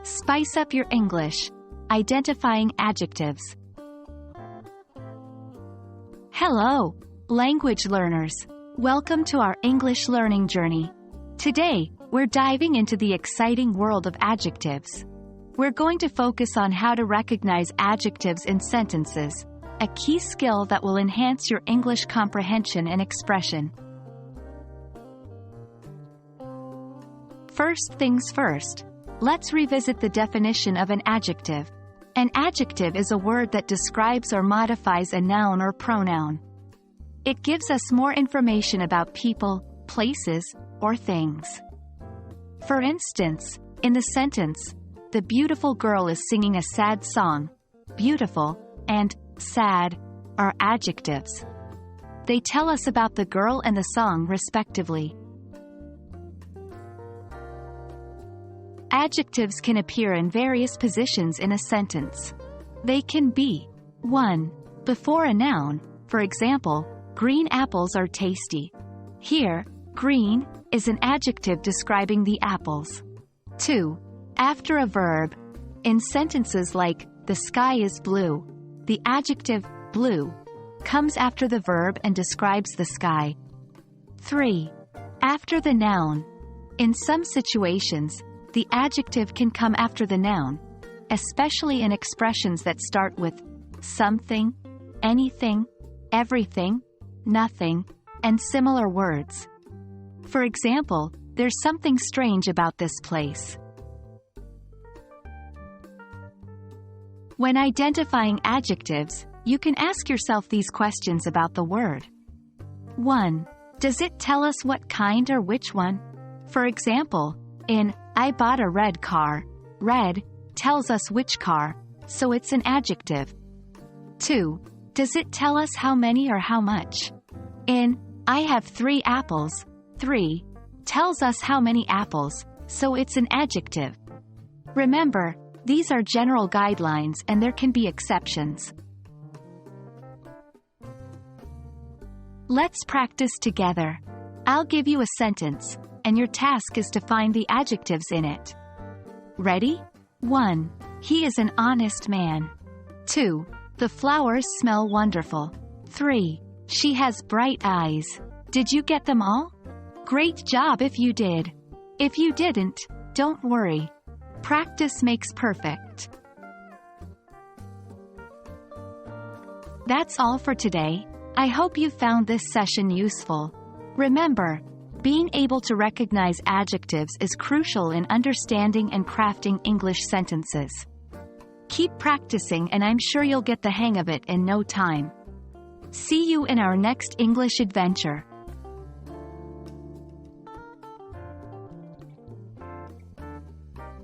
Spice up your English. Identifying adjectives. Hello, language learners. Welcome to our English learning journey. Today, we're diving into the exciting world of adjectives. We're going to focus on how to recognize adjectives in sentences, a key skill that will enhance your English comprehension and expression. First things first, let's revisit the definition of an adjective. An adjective is a word that describes or modifies a noun or pronoun. It gives us more information about people, places, or things. For instance, in the sentence, "The beautiful girl is singing a sad song," beautiful and sad are adjectives. They tell us about the girl and the song respectively. Adjectives can appear in various positions in a sentence. They can be 1. Before a noun, for example, green apples are tasty. Here, green is an adjective describing the apples. 2. After a verb. In sentences like, "The sky is blue," the adjective blue comes after the verb and describes the sky. 3. After the noun. In some situations, the adjective can come after the noun, especially in expressions that start with something, anything, everything, nothing, and similar words. For example, "There's something strange about this place." When identifying adjectives, you can ask yourself these questions about the word. 1. Does it tell us what kind or which one? For example, in "I bought a red car," red tells us which car, so it's an adjective. 2. Does it tell us how many or how much? In "I have 3 apples," 3 tells us how many apples, so it's an adjective. Remember, these are general guidelines and there can be exceptions. Let's practice together. I'll give you a sentence, and your task is to find the adjectives in it. Ready? 1. He is an honest man. 2. The flowers smell wonderful. 3. She has bright eyes. Did you get them all? Great job if you did. If you didn't, don't worry. Practice makes perfect. That's all for today. I hope you found this session useful. Remember, being able to recognize adjectives is crucial in understanding and crafting English sentences. Keep practicing and I'm sure you'll get the hang of it in no time. See you in our next English adventure.